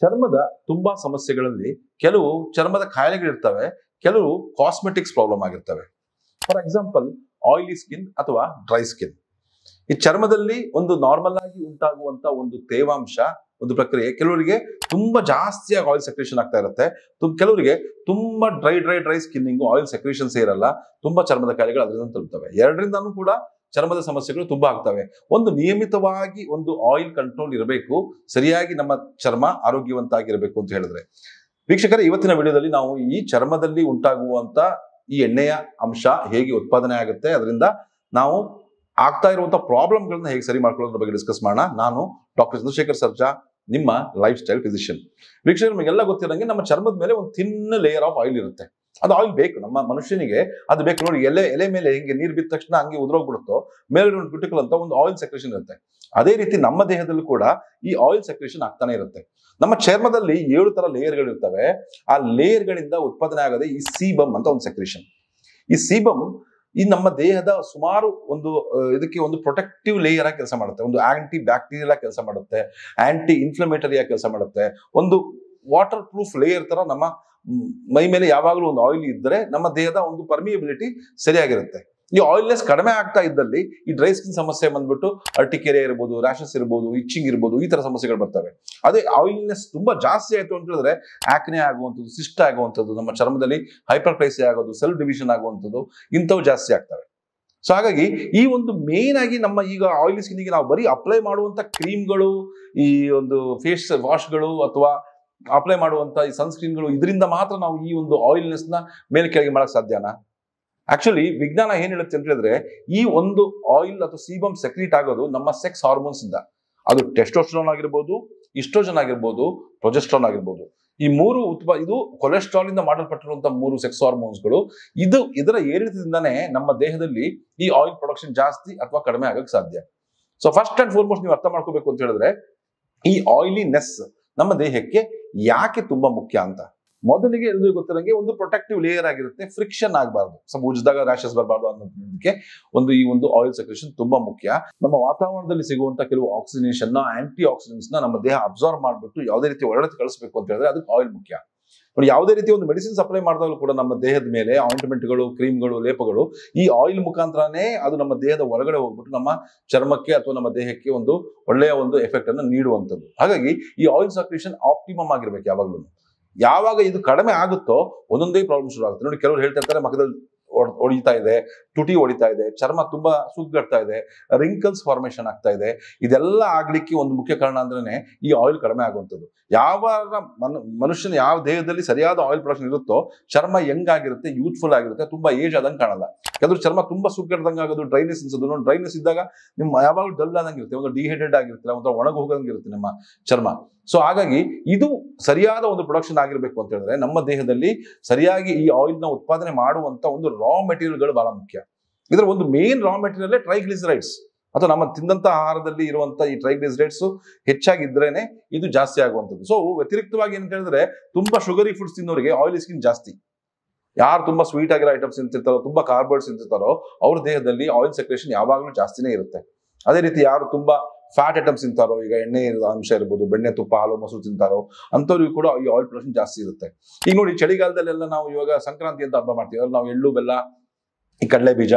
ಚರ್ಮದ ತುಂಬಾ ಸಮಸ್ಯೆಗಳಲ್ಲಿ ಕೆಲವು ಚರ್ಮದ ಕಾಯಿಲೆಗಳಿರ್ತವೆ, ಕೆಲವು ಕಾಸ್ಮೆಟಿಕ್ಸ್ ಪ್ರಾಬ್ಲಮ್ ಆಗಿರ್ತವೆ. ಫಾರ್ ಎಕ್ಸಾಂಪಲ್ ಆಯಿಲಿ ಸ್ಕಿನ್ ಅಥವಾ ಡ್ರೈ ಸ್ಕಿನ್. ಈ ಚರ್ಮದಲ್ಲಿ ಒಂದು ನಾರ್ಮಲ್ ಆಗಿ ಉಂಟಾಗುವಂತ ಒಂದು ತೇವಾಂಶ, ಒಂದು ಪ್ರಕ್ರಿಯೆ ಕೆಲವರಿಗೆ ತುಂಬಾ ಜಾಸ್ತಿಯಾಗಿ ಆಯಿಲ್ ಸೆಕ್ರೇಷನ್ ಆಗ್ತಾ ಇರುತ್ತೆ. ಕೆಲವರಿಗೆ ತುಂಬಾ ಡ್ರೈ ಸ್ಕಿನ್ನಿಂಗು, ಆಯಿಲ್ ಸೆಕ್ರೇಷನ್ಸ್ ಇರಲ್ಲ, ತುಂಬಾ ಚರ್ಮದ ಕಾಯಿಲೆಗಳು ಅದರಿಂದ ತಲುಪ್ತವೆ. ಎರಡರಿಂದನೂ ಕೂಡ ಚರ್ಮದ ಸಮಸ್ಯೆಗಳು ತುಂಬಾ ಆಗ್ತವೆ. ಒಂದು ನಿಯಮಿತವಾಗಿ ಒಂದು ಆಯಿಲ್ ಕಂಟ್ರೋಲ್ ಇರಬೇಕು, ಸರಿಯಾಗಿ ನಮ್ಮ ಚರ್ಮ ಆರೋಗ್ಯವಂತ ಆಗಿರಬೇಕು ಅಂತ ಹೇಳಿದ್ರೆ. ವೀಕ್ಷಕರೇ, ಇವತ್ತಿನ ವಿಡಿಯೋದಲ್ಲಿ ನಾವು ಈ ಚರ್ಮದಲ್ಲಿ ಉಂಟಾಗುವಂತ ಈ ಎಣ್ಣೆಯ ಅಂಶ ಹೇಗೆ ಉತ್ಪಾದನೆ ಆಗುತ್ತೆ, ಅದರಿಂದ ನಾವು ಆಗ್ತಾ ಇರುವಂತಹ ಪ್ರಾಬ್ಲಮ್ಗಳನ್ನ ಹೇಗೆ ಸರಿ ಮಾಡ್ಕೊಳ್ಳೋದ್ರ ಬಗ್ಗೆ ಡಿಸ್ಕಸ್ ಮಾಡೋಣ. ನಾನು ಡಾಕ್ಟರ್ ಚಂದ್ರಶೇಖರ್ ಸರ್ಜಾ, ನಿಮ್ಮ ಲೈಫ್ ಸ್ಟೈಲ್ ಫಿಸಿಷಿಯನ್. ವೀಕ್ಷಕರು, ನಿಮಗೆಲ್ಲ ಗೊತ್ತಿರಂಗೆ ನಮ್ಮ ಚರ್ಮದ ಮೇಲೆ ಒಂದು ಥಿನ್ ಲೇಯರ್ ಆಫ್ ಆಯಿಲ್ ಇರುತ್ತೆ. ಅದು ಆಯಿಲ್ ಬೇಕು, ನಮ್ಮ ಮನುಷ್ಯನಿಗೆ ಅದು ಬೇಕು. ನೋಡಿ, ಎಲೆ ಮೇಲೆ ಹಿಂಗೆ ನೀರು ಬಿದ್ದ ತಕ್ಷಣ ಹಂಗೆ ಉದುರೋಗ್ಬಿಡುತ್ತೋ, ಮೇಲೆ ಒಂದು ಕ್ರಿಟಿಕಲ್ ಅಂತ ಒಂದು ಆಯಿಲ್ ಸೆಕ್ರೇಷನ್ ಇರುತ್ತೆ. ಅದೇ ರೀತಿ ನಮ್ಮ ದೇಹದಲ್ಲೂ ಕೂಡ ಈ ಆಯಿಲ್ ಸೆಕ್ರೇಷನ್ ಆಗ್ತಾನೆ ಇರುತ್ತೆ. ನಮ್ಮ ಚರ್ಮದಲ್ಲಿ 7 ತರ ಲೇಯರ್ಗಳು ಇರ್ತವೆ. ಆ ಲೇಯರ್ಗಳಿಂದ ಉತ್ಪಾದನೆ ಆಗದೆ ಈ ಸೀಬಮ್ ಅಂತ ಒಂದು ಸೆಕ್ರೇಷನ್. ಈ ಸೀಬಮ್ ಈ ನಮ್ಮ ದೇಹದ ಸುಮಾರು ಒಂದು ಇದಕ್ಕೆ ಒಂದು ಪ್ರೊಟೆಕ್ಟಿವ್ ಲೇಯರ್ ಆಗಿ ಕೆಲಸ ಮಾಡುತ್ತೆ, ಒಂದು ಆಂಟಿ ಬ್ಯಾಕ್ಟೀರಿಯಲ್ ಆಗಿ ಕೆಲಸ ಮಾಡುತ್ತೆ, ಆಂಟಿ ಇನ್ಫ್ಲಮೇಟರಿ ಆಗಿ ಕೆಲಸ ಮಾಡುತ್ತೆ, ಒಂದು ವಾಟರ್ ಪ್ರೂಫ್ ಲೇಯರ್ ತರ ನಮ್ಮ ಮೈ ಮೇಲೆ ಯಾವಾಗಲೂ ಒಂದು ಆಯಿಲ್ ಇದ್ದರೆ ನಮ್ಮ ದೇಹದ ಒಂದು ಪರ್ಮಿಯಬಿಲಿಟಿ ಸರಿಯಾಗಿರುತ್ತೆ. ಈ ಆಯಿಲ್ನೆಸ್ ಕಡಿಮೆ ಆಗ್ತಾ ಇದ್ದಲ್ಲಿ ಈ ಡ್ರೈ ಸ್ಕಿನ್ ಸಮಸ್ಯೆ ಬಂದ್ಬಿಟ್ಟು ಅರ್ಟಿಕೇರಿಯಾ ಇರ್ಬೋದು, ರ್ಯಾಷಸ್ ಇರ್ಬೋದು, ಇಚ್ಚಿಂಗ್ ಇರ್ಬೋದು, ಈ ತರ ಸಮಸ್ಯೆಗಳು ಬರ್ತವೆ. ಅದೇ ಆಯಿಲ್ನೆಸ್ ತುಂಬಾ ಜಾಸ್ತಿ ಆಯ್ತು ಅಂತ ಹೇಳಿದ್ರೆ ಆಕ್ನೆ ಆಗುವಂಥದ್ದು, ಸಿಸ್ಟ್ ಆಗುವಂಥದ್ದು, ನಮ್ಮ ಚರ್ಮದಲ್ಲಿ ಹೈಪರ್ಪ್ಲೇಸಿಯಾ ಆಗೋದು, ಸೆಲ್ ಡಿವಿಷನ್ ಆಗುವಂಥದ್ದು, ಇಂಥವು ಜಾಸ್ತಿ ಆಗ್ತವೆ. ಸೊ ಹಾಗಾಗಿ ಈ ಒಂದು ಮೇನ್ ಆಗಿ ನಮ್ಮ ಈಗ ಆಯಿಲಿ ಸ್ಕಿನ್ಗೆ ನಾವು ಬರೀ ಅಪ್ಲೈ ಮಾಡುವಂತ ಕ್ರೀಮ್ಗಳು, ಈ ಒಂದು ಫೇಸ್ ವಾಶ್ಗಳು ಅಥವಾ ಅಪ್ಲೈ ಮಾಡುವಂತ ಈ ಸನ್ಸ್ಕ್ರೀನ್ಗಳು, ಇದರಿಂದ ಮಾತ್ರ ನಾವು ಈ ಒಂದು ಆಯಿಲ್ನೆಸ್ ನ ಮೇಲೆ ಕೆಳಗೆ ಮಾಡಕ್ ಸಾಧ್ಯನಾ? ಆಕ್ಚುಲಿ ವಿಜ್ಞಾನ ಏನ್ ಹೇಳುತ್ತೆ ಅಂತ ಹೇಳಿದ್ರೆ, ಈ ಒಂದು ಆಯಿಲ್ ಅಥವಾ ಸೀಬಮ್ ಸೆಕ್ರೀಟ್ ಆಗೋದು ನಮ್ಮ ಸೆಕ್ಸ್ ಹಾರ್ಮೋನ್ಸ್ ಇಂದ. ಅದು ಟೆಸ್ಟೋಸ್ಟೆರಾನ್ ಆಗಿರ್ಬೋದು, ಈಸ್ಟ್ರೋಜನ್ ಆಗಿರ್ಬೋದು, ಪ್ರೊಜೆಸ್ಟ್ರಾನ್ ಆಗಿರ್ಬೋದು. ಈ ಮೂರು ಇದು ಕೊಲೆಸ್ಟ್ರಾಲ್ ಇಂದ ಮಾಡಲ್ಪಟ್ಟಿರುವಂತಹ 3 ಸೆಕ್ಸ್ ಹಾರ್ಮೋನ್ಸ್ಗಳು. ಇದರ ಏರಿಳಿತದಿಂದಾನೇ ನಮ್ಮ ದೇಹದಲ್ಲಿ ಈ ಆಯಿಲ್ ಪ್ರೊಡಕ್ಷನ್ ಜಾಸ್ತಿ ಅಥವಾ ಕಡಿಮೆ ಆಗಕ್ಕೆ ಸಾಧ್ಯ. ಸೊ ಫಸ್ಟ್ ಅಂಡ್ ಫಾರ್ಮೋಸ್ಟ್ ನೀವು ಅರ್ಥ ಮಾಡ್ಕೋಬೇಕು ಅಂತ ಹೇಳಿದ್ರೆ, ಈ ಆಯಿಲಿನೆಸ್ ನಮ್ಮ ದೇಹಕ್ಕೆ ಯಾಕೆ ತುಂಬಾ ಮುಖ್ಯ ಅಂತ. ಮೊದಲಿಗೆ ಎಲ್ಲರಿಗೂ ಗೊತ್ತಿರಂಗೆ ಒಂದು ಪ್ರೊಟೆಕ್ಟಿವ್ ಲೇಯರ್ ಆಗಿರುತ್ತೆ, ಫ್ರಿಕ್ಷನ್ ಆಗಬಾರ್ದು, ಸ್ವಲ್ಪ ಉಜ್ಜಿದಾಗ ರ್ಯಾಷಸ್ ಬರಬಾರ್ದು ಅನ್ನೋದಕ್ಕೆ ಈ ಒಂದು ಆಯಿಲ್ ಸೆಕ್ರೇಷನ್ ತುಂಬಾ ಮುಖ್ಯ. ನಮ್ಮ ವಾತಾವರಣದಲ್ಲಿ ಸಿಗುವಂತ ಕೆಲವು ಆಕ್ಸಿಜನೇಷನ್ ಆಂಟಿ ಆಕ್ಸಿಡೆಂಟ್ಸ್ ನಮ್ಮ ದೇಹ ಅಬ್ಸಾರ್ವ್ ಮಾಡ್ಬಿಟ್ಟು ಯಾವುದೇ ರೀತಿ ಹೊರಗಡೆ ಕಳಿಸಬೇಕು ಅಂತ ಹೇಳಿದ್ರೆ ಅದಕ್ಕೆ ಆಯಿಲ್ ಮುಖ್ಯ. ನೋಡಿ, ಯಾವುದೇ ರೀತಿ ಒಂದು ಮೆಡಿಸಿನ್ಸ್ ಅಪ್ಲೈ ಮಾಡಿದಾಗಲೂ ಕೂಡ ನಮ್ಮ ದೇಹದ ಮೇಲೆ ಆಯಿಂಟ್ಮೆಂಟ್ಗಳು, ಕ್ರೀಮ್ಗಳು, ಲೇಪಗಳು ಈ ಆಯಿಲ್ ಮುಖಾಂತರನೇ ಅದು ನಮ್ಮ ದೇಹದ ಹೊರಗಡೆ ಹೋಗ್ಬಿಟ್ಟು ನಮ್ಮ ಚರ್ಮಕ್ಕೆ ಅಥವಾ ನಮ್ಮ ದೇಹಕ್ಕೆ ಒಂದು ಒಳ್ಳೆಯ ಒಂದು ಎಫೆಕ್ಟ್ ಅನ್ನು ನೀಡುವಂಥದ್ದು. ಹಾಗಾಗಿ ಈ ಆಯಿಲ್ ಸೆಕ್ರೇಷನ್ ಆಪ್ಟಿಮಮ್ ಆಗಿರ್ಬೇಕು ಯಾವಾಗಲೂ. ಯಾವಾಗ ಇದು ಕಡಿಮೆ ಆಗುತ್ತೋ ಒಂದೊಂದೇ ಪ್ರಾಬ್ಲಮ್ ಶುರು ಆಗುತ್ತೆ. ನೋಡಿ, ಕೆಲವರು ಹೇಳ್ತಾ ಇರ್ತಾರೆ ಮಖದಲ್ಲಿ ಹೊಡಿತಾ ಇದೆ, ತುಟಿ ಹೊಡಿತಾ ಇದೆ, ಚರ್ಮ ತುಂಬಾ ಸುಗ್ಗಡ್ತಾ ಇದೆ, ರಿಂಕಲ್ಸ್ ಫಾರ್ಮೇಶನ್ ಆಗ್ತಾ ಇದೆ. ಇದೆಲ್ಲ ಆಗ್ಲಿಕ್ಕೆ ಒಂದು ಮುಖ್ಯ ಕಾರಣ ಅಂದ್ರೆ ಈ ಆಯಿಲ್ ಕಡಿಮೆ ಆಗುವಂಥದ್ದು. ಯಾವಾಗ ಮನುಷ್ಯನ ಯಾವ ದೇಹದಲ್ಲಿ ಸರಿಯಾದ ಆಯಿಲ್ ಪ್ರೊಡಕ್ಷನ್ ಇರುತ್ತೋ ಚರ್ಮ ಯಂಗ್ ಆಗಿರುತ್ತೆ, ಯೂತ್ಫುಲ್ ಆಗಿರುತ್ತೆ, ತುಂಬಾ ಏಜ್ ಆದಂಗೆ ಕಾಣಲ್ಲ. ಕೆಲವರು ಚರ್ಮ ತುಂಬಾ ಸುಗ್ಗಡ್ದಂಗೆ ಆಗೋದು, ಡ್ರೈನೆಸ್ ಅನ್ಸೋದು. ಡ್ರೈನೆಸ್ ಇದ್ದಾಗ ನಿಮ್ಮ ಯಾವಾಗಲೂ ಡಲ್ ಆದಂಗೆ ಇರುತ್ತೆ, ಒಂದು ಡಿಹೈಡ್ರೇಟ್ ಆಗಿರ್ತಿಲ್ಲ, ಒಂಥರ ಒಣಗಿ ಹೋಗಂಗೆ ಇರುತ್ತೆ ನಮ್ಮ ಚರ್ಮ. ಸೊ ಹಾಗಾಗಿ ಇದು ಸರಿಯಾದ ಒಂದು ಪ್ರೊಡಕ್ಷನ್ ಆಗಿರ್ಬೇಕು ಅಂತ ಹೇಳಿದ್ರೆ ನಮ್ಮ ದೇಹದಲ್ಲಿ ಸರಿಯಾಗಿ ಈ ಆಯಿಲ್ ನ ಉತ್ಪಾದನೆ ಮಾಡುವಂತ ಒಂದು ರಾ ಮೆಟೀರಿಯಲ್ಗಳು ಬಹಳ ಮುಖ್ಯ. ಇದರ ಒಂದು ಮೇನ್ ರಾ ಮೆಟೀರಿಯಲ್ ಟ್ರೈಗ್ಲಿಸರೈಡ್ಸ್, ಅಥವಾ ನಮ್ಮ ತಿಂದಂತ ಆಹಾರದಲ್ಲಿ ಇರುವಂತ ಈ ಟ್ರೈಗ್ಲಿಸರೈಡ್ಸ್ ಹೆಚ್ಚಾಗಿದ್ರೇನೆ ಇದು ಜಾಸ್ತಿ ಆಗುವಂಥದ್ದು. ಸೊ ವ್ಯತಿರಿಕ್ತವಾಗಿ ಏನಂತ ಹೇಳಿದ್ರೆ, ತುಂಬಾ ಶುಗರಿ ಫುಡ್ಸ್ ತಿನ್ನೋರಿಗೆ ಆಯಿಲ್ ಸ್ಕಿನ್ ಜಾಸ್ತಿ. ಯಾರು ತುಂಬಾ ಸ್ವೀಟ್ ಆಗಿರೋ ಐಟಮ್ಸ್ ತಿಂತಿರ್ತಾರೋ, ತುಂಬಾ ಕಾರ್ಬೋಹೈಡ್ರೇಟ್ಸ್ ತಿಂತಿರ್ತಾರೋ ಅವ್ರ ದೇಹದಲ್ಲಿ ಆಯಿಲ್ ಸೆಕ್ರೇಷನ್ ಯಾವಾಗಲೂ ಜಾಸ್ತಿನೇ ಇರುತ್ತೆ. ಅದೇ ರೀತಿ ಯಾರು ತುಂಬಾ ಫ್ಯಾಟ್ ಐಟಮ್ಸ್ ತಿಂತಾರೋ, ಈಗ ಎಣ್ಣೆ ಅಂಶ ಇರ್ಬೋದು, ಬೆಣ್ಣೆ, ತುಪ್ಪ, ಹಾಲು, ಮೊಸರು ತಿಂತಾರೋ ಅಂಥವ್ರಿಗೂ ಕೂಡ ಈ ಆಯಿಲ್ ಪ್ರೊಡಕ್ಷನ್ ಜಾಸ್ತಿ ಇರುತ್ತೆ. ಈಗ ನೋಡಿ, ಚಳಿಗಾಲದಲ್ಲೆಲ್ಲ ನಾವು ಇವಾಗ ಸಂಕ್ರಾಂತಿ ಅಂತ ಹಬ್ಬ ಮಾಡ್ತೀವಿ, ನಾವು ಎಳ್ಳು, ಬೆಲ್ಲ, ಈ ಕಡಲೆ ಬೀಜ,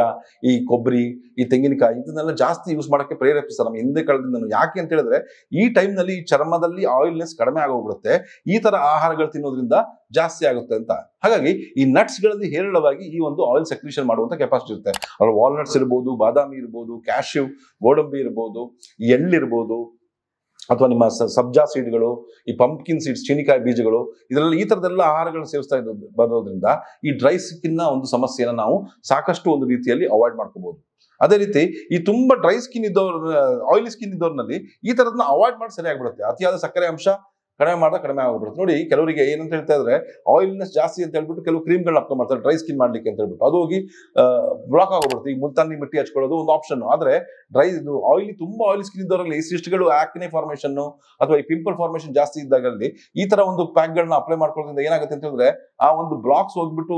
ಈ ಕೊಬ್ಬರಿ, ಈ ತೆಂಗಿನಕಾಯಿ ಇದನ್ನೆಲ್ಲ ಜಾಸ್ತಿ ಯೂಸ್ ಮಾಡಕ್ಕೆ ಪ್ರೇರೇಪಿಸ್ತಾರೆ ನಮ್ಮ ಹಿಂದೆ ಕಾಲದಿಂದ. ಯಾಕೆ ಅಂತ ಹೇಳಿದ್ರೆ ಈ ಟೈಮ್ನಲ್ಲಿ ಈ ಚರ್ಮದಲ್ಲಿ ಆಯಿಲ್ನೆಸ್ ಕಡಿಮೆ ಆಗೋಗ್ಬಿಡುತ್ತೆ, ಈ ತರ ಆಹಾರಗಳು ತಿನ್ನೋದ್ರಿಂದ ಜಾಸ್ತಿ ಆಗುತ್ತೆ ಅಂತ. ಹಾಗಾಗಿ ಈ ನಟ್ಸ್ ಗಳಲ್ಲಿ ಹೇರಳವಾಗಿ ಈ ಒಂದು ಆಯಿಲ್ ಸೆಕ್ರೇಷನ್ ಮಾಡುವಂತ ಕೆಪಾಸಿಟಿ ಇರುತ್ತೆ. ಅವ್ರ ವಾಲ್ನಟ್ಸ್ ಇರ್ಬೋದು, ಬಾದಾಮಿ ಇರ್ಬೋದು, ಕ್ಯಾಶ್ಯೂ, ಗೋಡಂಬಿ ಇರ್ಬೋದು, ಎಳ್ಳಿರ್ಬೋದು, ಅಥವಾ ನಿಮ್ಮ ಸಬ್ಜಾ ಸೀಡ್ಗಳು, ಈ ಪಂಪ್ಕಿನ್ ಸೀಡ್ಸ್, ಚೀನಿಕಾಯಿ ಬೀಜಗಳು, ಇದರಲ್ಲಿ ಈ ತರದೆಲ್ಲ ಆಹಾರಗಳನ್ನು ಸೇವಿಸ್ತಾ ಬರೋದ್ರಿಂದ ಈ ಡ್ರೈ ಸ್ಕಿನ್ ನ ಒಂದು ಸಮಸ್ಯೆಯನ್ನು ನಾವು ಸಾಕಷ್ಟು ಒಂದು ರೀತಿಯಲ್ಲಿ ಅವಾಯ್ಡ್ ಮಾಡ್ಕೋಬಹುದು. ಅದೇ ರೀತಿ ಈ ತುಂಬಾ ಡ್ರೈ ಸ್ಕಿನ್ ಇದ್ದವ್ರ, ಆಯಿಲಿ ಸ್ಕಿನ್ ಇದ್ದವ್ರಲ್ಲಿ ಈ ತರದನ್ನ ಅವಾಯ್ಡ್ ಮಾಡಿ ಸರಿಯಾಗ್ಬಿಡುತ್ತೆ. ಅತಿಯಾದ ಸಕ್ಕರೆ ಅಂಶ ಕಡಿಮೆ ಆಗ್ಬಿಡುತ್ತೆ. ನೋಡಿ, ಕೆಲವರಿಗೆ ಏನಂತ ಹೇಳ್ತಾ ಇದ್ರೆ ಆಯಿಲ್ನೆಸ್ ಜಾಸ್ತಿ ಅಂತ ಹೇಳ್ಬಿಟ್ಟು ಕೆಲವು ಕ್ರೀಮ್ಗಳನ್ನ ಅಪ್ಲೈ ಮಾಡ್ತಾರೆ ಡ್ರೈ ಸ್ಕಿನ್ ಮಾಡ್ಲಿಕ್ಕೆ ಅಂತ ಹೇಳ್ಬಿಟ್ಟು, ಅದು ಹೋಗಿ ಬ್ಲಾಕ್ ಆಗೋಗ್ಬಿಡುತ್ತೆ. ಈಗ ಮುಲ್ತಾನಿ ಮಿಟ್ಟಿ ಹಚ್ಕೊಳ್ಳೋದು ಒಂದು ಆಪ್ಷನ್. ಆದ್ರೆ ತುಂಬಾ ಆಯಿಲ್ ಸ್ಕಿನ್ ಇದ್ದವರಲ್ಲಿ ಈ ಸಿಸ್ಟ್ಗಳು, ಆಕ್ನೆ ಫಾರ್ಮೇಶನ್ ಅಥವಾ ಈ ಪಿಂಪಲ್ ಫಾರ್ಮೇಶನ್ ಜಾಸ್ತಿ ಇದ್ದಾಗಲ್ಲಿ ಈ ತರ ಒಂದು ಪ್ಯಾಕ್ ಗಳನ್ನ ಅಪ್ಲೈ ಮಾಡ್ಕೊಳ್ಳೋದ್ರಿಂದ ಏನಾಗುತ್ತೆ ಅಂತ ಹೇಳಿದ್ರೆ ಆ ಒಂದು ಬ್ಲಾಕ್ಸ್ ಹೋಗ್ಬಿಟ್ಟು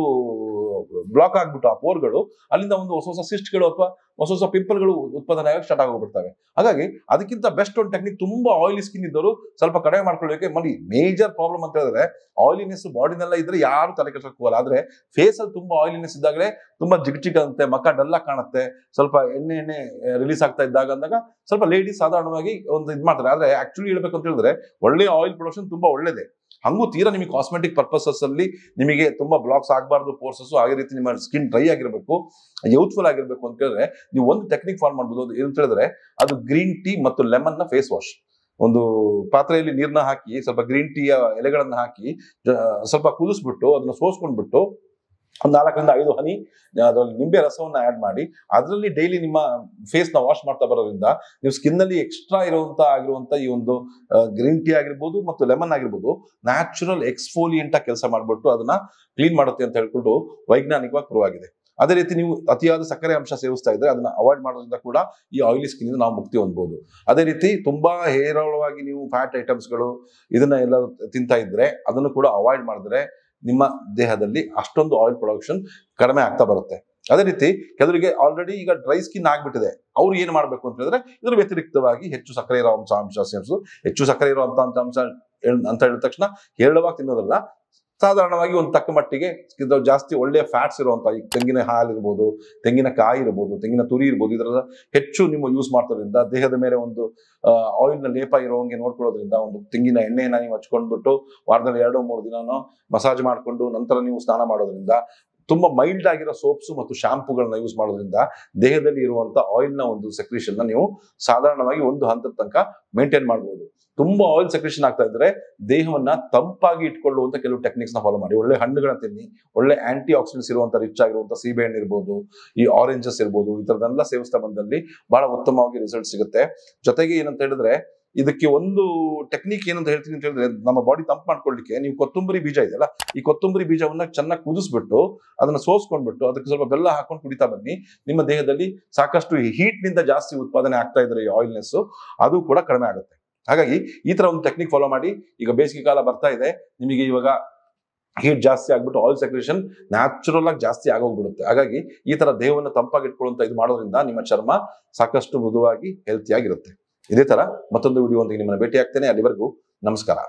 ಬ್ಲಾಕ್ ಆಗ್ಬಿಟ್ಟು ಆ ಪೋರ್ಗಳು ಅಲ್ಲಿಂದ ಒಂದು ಹೊಸ ಹೊಸ ಸಿಸ್ಟ್ಗಳು ಅಥವಾ ಹೊಸ ಹೊಸ ಪಿಂಪಲ್ಗಳು ಉತ್ಪಾದನೆ ಆಗಿ ಸ್ಟಾರ್ಟ್ ಆಗೋಗ್ಬಿಡ್ತವೆ. ಹಾಗಾಗಿ ಅದಕ್ಕಿಂತ ಬೆಸ್ಟ್ ಒಂದು ಟೆಕ್ನಿಕ್, ತುಂಬಾ ಆಯಿಲಿ ಸ್ಕಿನ್ ಇದ್ದವರು ಸ್ವಲ್ಪ ಕಡಿಮೆ ಮಾಡ್ಕೊಳ್ಳೋಕೆ ಮನಿ ಮೇಜರ್ ಪ್ರಾಬ್ಲಮ್ ಅಂತ ಹೇಳಿದ್ರೆ ಆಯಿಲಿನೆಸ್ ಬಾಡಿನೆಲ್ಲ ಇದ್ರೆ ಯಾರು ತಲೆ ಕೆಡ್ಸಕ್ಕೆ ಹೋಗಲ್ಲ. ಆದ್ರೆ ಫೇಸ್ ಅಲ್ಲಿ ತುಂಬಾ ಆಯಿಲಿನೆಸ್ ಇದ್ದಾಗಲೇ ತುಂಬಾ ಜಿಗ್ ಅಂತೆ, ಮಕ್ಕ ಡಲ್ ಆಗಿ ಕಾಣುತ್ತೆ, ಸ್ವಲ್ಪ ಎಣ್ಣೆ ರಿಲೀಸ್ ಆಗ್ತಾ ಇದ್ದಾಗ ಅಂದಾಗ ಸ್ವಲ್ಪ ಲೇಡೀಸ್ ಸಾಧಾರಣವಾಗಿ ಒಂದು ಇದು ಮಾಡ್ತಾರೆ. ಆದ್ರೆ ಆಕ್ಚುಲಿ ಹೇಳ್ಬೇಕು ಅಂತ ಹೇಳಿದ್ರೆ ಒಳ್ಳೆ ಆಯಿಲ್ ಪ್ರೊಡಕ್ಷನ್ ತುಂಬಾ ಒಳ್ಳೇದೇ. ಹಂಗೂ ತೀರಾ ನಿಮಗೆ ಕಾಸ್ಮೆಟಿಕ್ ಪರ್ಪಸಸ್ ಅಲ್ಲಿ ನಿಮಗೆ ತುಂಬಾ ಬ್ಲಾಕ್ಸ್ ಆಗಬಾರ್ದು, ಪೋರ್ಸಸ್ ಅದೇ ರೀತಿ ನಿಮ್ಮ ಸ್ಕಿನ್ ಡ್ರೈ ಆಗಿರ್ಬೇಕು, ಯೂತ್ಫುಲ್ ಆಗಿರ್ಬೇಕು ಅಂತ ಹೇಳಿದ್ರೆ ನೀವು ಒಂದು ಟೆಕ್ನಿಕ್ ಫಾಲೋ ಮಾಡ್ಬೋದು. ಅದು ಏನಂತ ಹೇಳಿದ್ರೆ ಅದು ಗ್ರೀನ್ ಟೀ ಮತ್ತು ಲೆಮನ್ ನ ಫೇಸ್ ವಾಶ್. ಒಂದು ಪಾತ್ರೆಯಲ್ಲಿ ನೀರನ್ನ ಹಾಕಿ ಸ್ವಲ್ಪ ಗ್ರೀನ್ ಟೀಯ ಎಲೆಗಳನ್ನ ಹಾಕಿ ಸ್ವಲ್ಪ ಕುದಿಸ್ಬಿಟ್ಟು ಅದನ್ನ ಸೋಸ್ಕೊಂಡ್ಬಿಟ್ಟು ಒಂದು 4ರಿಂದ 5 ಹನಿ ಅದರಲ್ಲಿ ನಿಂಬೆ ರಸವನ್ನ ಆಡ್ ಮಾಡಿ ಅದರಲ್ಲಿ ಡೈಲಿ ನಿಮ್ಮ ಫೇಸ್ ನ ವಾಶ್ ಮಾಡ್ತಾ ಬರೋದ್ರಿಂದ ನೀವು ಸ್ಕಿನ್ ಅಲ್ಲಿ ಎಕ್ಸ್ಟ್ರಾ ಆಗಿರುವಂತ ಈ ಒಂದು ಗ್ರೀನ್ ಟೀ ಆಗಿರ್ಬೋದು ಮತ್ತು ಲೆಮನ್ ಆಗಿರ್ಬೋದು ನ್ಯಾಚುರಲ್ ಎಕ್ಸ್ಫೋಲಿಯಂಟ್ ಆಗಿ ಕೆಲಸ ಮಾಡ್ಬಿಟ್ಟು ಅದನ್ನ ಕ್ಲೀನ್ ಮಾಡುತ್ತೆ ಅಂತ ಹೇಳ್ಕೊಂಡು ವೈಜ್ಞಾನಿಕವಾಗಿ ಪ್ರೂವ್ ಆಗಿದೆ. ಅದೇ ರೀತಿ ನೀವು ಅತಿಯಾದ ಸಕ್ಕರೆ ಅಂಶ ಸೇವಿಸ್ತಾ ಇದ್ರೆ ಅದನ್ನ ಅವಾಯ್ಡ್ ಮಾಡೋದ್ರಿಂದ ಕೂಡ ಈ ಆಯಿಲಿ ಸ್ಕಿನ್ ಇಂದ ನಾವು ಮುಕ್ತಿ ಹೊಂದಬಹುದು. ಅದೇ ರೀತಿ ತುಂಬಾ ಹೇರಳವಾಗಿ ನೀವು ಫ್ಯಾಟ್ ಐಟಮ್ಸ್ಗಳು ಇದನ್ನ ಎಲ್ಲ ತಿಂತಾ ಇದ್ರೆ ಅದನ್ನು ಕೂಡ ಅವಾಯ್ಡ್ ಮಾಡಿದ್ರೆ ನಿಮ್ಮ ದೇಹದಲ್ಲಿ ಅಷ್ಟೊಂದು ಆಯಿಲ್ ಪ್ರೊಡಕ್ಷನ್ ಕಡಿಮೆ ಆಗ್ತಾ ಬರುತ್ತೆ. ಅದೇ ರೀತಿ ಕೆಲವರಿಗೆ ಆಲ್ರೆಡಿ ಈಗ ಡ್ರೈ ಸ್ಕಿನ್ ಆಗ್ಬಿಟ್ಟಿದೆ, ಅವ್ರು ಏನ್ ಮಾಡ್ಬೇಕು ಅಂತ ಹೇಳಿದ್ರೆ ಇದ್ರ ವ್ಯತಿರಿಕ್ತವಾಗಿ ಹೆಚ್ಚು ಸಕ್ಕರೆ ಇರುವಂತಹ ಅಂಶ ಸೇವಿಸೋದು. ಹೆಚ್ಚು ಸಕ್ಕರೆ ಇರುವಂತಹ ಅಂಶ ಅಂತ ಹೇಳಿದ ತಕ್ಷಣ ಹೇರಳವಾಗಿ ತಿನ್ನೋದಲ್ಲ, ಸಾಧಾರಣವಾಗಿ ಒಂದು ತಕ್ಕ ಮಟ್ಟಿಗೆ ಜಾಸ್ತಿ ಒಳ್ಳೆಯ ಫ್ಯಾಟ್ಸ್ ಇರುವಂತಹ ಈ ತೆಂಗಿನ ಹಾಲು ಇರ್ಬೋದು, ತೆಂಗಿನಕಾಯಿ ಇರ್ಬೋದು, ತೆಂಗಿನ ತುರಿ ಇರ್ಬೋದು, ಇದರ ಹೆಚ್ಚು ನೀವು ಯೂಸ್ ಮಾಡ್ತೋದ್ರಿಂದ ದೇಹದ ಮೇಲೆ ಒಂದು ಆಯಿಲ್ ನ ಲೇಪ ಇರೋಂಗೆ ನೋಡ್ಕೊಳ್ಳೋದ್ರಿಂದ ಒಂದು ತೆಂಗಿನ ಎಣ್ಣೆಯನ್ನ ನೀವು ಹಚ್ಕೊಂಡ್ಬಿಟ್ಟು ವಾರದಲ್ಲಿ 2-3 ದಿನ ಮಸಾಜ್ ಮಾಡಿಕೊಂಡು ನಂತರ ನೀವು ಸ್ನಾನ ಮಾಡೋದ್ರಿಂದ, ತುಂಬಾ ಮೈಲ್ಡ್ ಆಗಿರೋ ಸೋಪ್ಸ್ ಮತ್ತು ಶಾಂಪೂಗಳನ್ನ ಯೂಸ್ ಮಾಡೋದ್ರಿಂದ ದೇಹದಲ್ಲಿ ಇರುವಂತ ಆಯಿಲ್ ನ ಒಂದು ಸೆಕ್ರೇಷನ್ ನ ನೀವು ಸಾಧಾರಣವಾಗಿ ಒಂದು ಹಂತದ ತನಕ ಮೇಂಟೈನ್ ಮಾಡಬಹುದು. ತುಂಬಾ ಆಯಿಲ್ ಸೆಕ್ರೇಷನ್ ಆಗ್ತಾ ಇದ್ರೆ ದೇಹವನ್ನ ತಂಪಾಗಿ ಇಟ್ಕೊಳ್ಳುವಂತ ಕೆಲವು ಟೆಕ್ನಿಕ್ಸ್ ನ ಫಾಲೋ ಮಾಡಿ. ಒಳ್ಳೆ ಹಣ್ಣುಗಳನ್ನ ತಿನ್ನಿ, ಒಳ್ಳೆ ಆಂಟಿ ಆಕ್ಸಿಡೆಂಟ್ಸ್ ಇರುವಂತ ರಿಚ್ ಆಗಿರುವಂತ ಸೀಬೆ ಹಣ್ಣು ಇರ್ಬೋದು, ಈ ಆರೆಂಜಸ್ ಇರ್ಬೋದು, ಈ ತರದೆಲ್ಲ ಸೇವಿಸ್ತಾ ಬಂದಲ್ಲಿ ಬಹಳ ಉತ್ತಮವಾಗಿ ರಿಸಲ್ಟ್ ಸಿಗುತ್ತೆ. ಜೊತೆಗೆ ಏನಂತ ಹೇಳಿದ್ರೆ ಇದಕ್ಕೆ ಒಂದು ಟೆಕ್ನಿಕ್ ಏನಂತ ಹೇಳ್ತೀನಿ ಅಂತ ಹೇಳಿದ್ರೆ ನಮ್ಮ ಬಾಡಿ ತಂಪು ಮಾಡ್ಕೊಳ್ಳಿಕ್ಕೆ ನೀವು ಕೊತ್ತಂಬರಿ ಬೀಜ ಇದೆಯಲ್ಲ, ಈ ಕೊತ್ತಂಬರಿ ಬೀಜವನ್ನ ಚೆನ್ನಾಗಿ ಕುದಿಸ್ಬಿಟ್ಟು ಅದನ್ನ ಸೋಸ್ಕೊಂಡ್ಬಿಟ್ಟು ಅದಕ್ಕೆ ಸ್ವಲ್ಪ ಬೆಲ್ಲ ಹಾಕೊಂಡು ಕುಡಿತಾ ಬನ್ನಿ. ನಿಮ್ಮ ದೇಹದಲ್ಲಿ ಸಾಕಷ್ಟು ಹೀಟ್ ನಿಂದ ಜಾಸ್ತಿ ಉತ್ಪಾದನೆ ಆಗ್ತಾ ಇದ್ರೆ ಈ ಆಯಿಲ್ನೆಸ್ ಅದು ಕೂಡ ಕಡಿಮೆ ಆಗುತ್ತೆ. ಹಾಗಾಗಿ ಈ ತರ ಒಂದು ಟೆಕ್ನಿಕ್ ಫಾಲೋ ಮಾಡಿ. ಈಗ ಬೇಸಿಗೆ ಕಾಲ ಬರ್ತಾ ಇದೆ, ನಿಮಗೆ ಇವಾಗ ಹೀಟ್ ಜಾಸ್ತಿ ಆಗ್ಬಿಟ್ಟು ಆಯಿಲ್ ಸೆಕ್ರೇಷನ್ ನ್ಯಾಚುರಲ್ ಆಗಿ ಜಾಸ್ತಿ ಆಗೋಗ್ಬಿಡುತ್ತೆ. ಹಾಗಾಗಿ ಈ ತರ ದೇಹವನ್ನು ತಂಪಾಗಿಟ್ಕೊಳ್ಳುವಂತ ಇದು ಮಾಡೋದ್ರಿಂದ ನಿಮ್ಮ ಚರ್ಮ ಸಾಕಷ್ಟು ಮೃದುವಾಗಿ ಹೆಲ್ತಿಯಾಗಿರುತ್ತೆ. ಇದೇ ತರ ಮತ್ತೊಂದು ವಿಡಿಯೋ ಒಂದಿಗೆ ನಿಮ್ಮನ್ನ ಭೇಟಿ ಆಗ್ತೇನೆ. ಅಲ್ಲಿವರೆಗೂ ನಮಸ್ಕಾರ.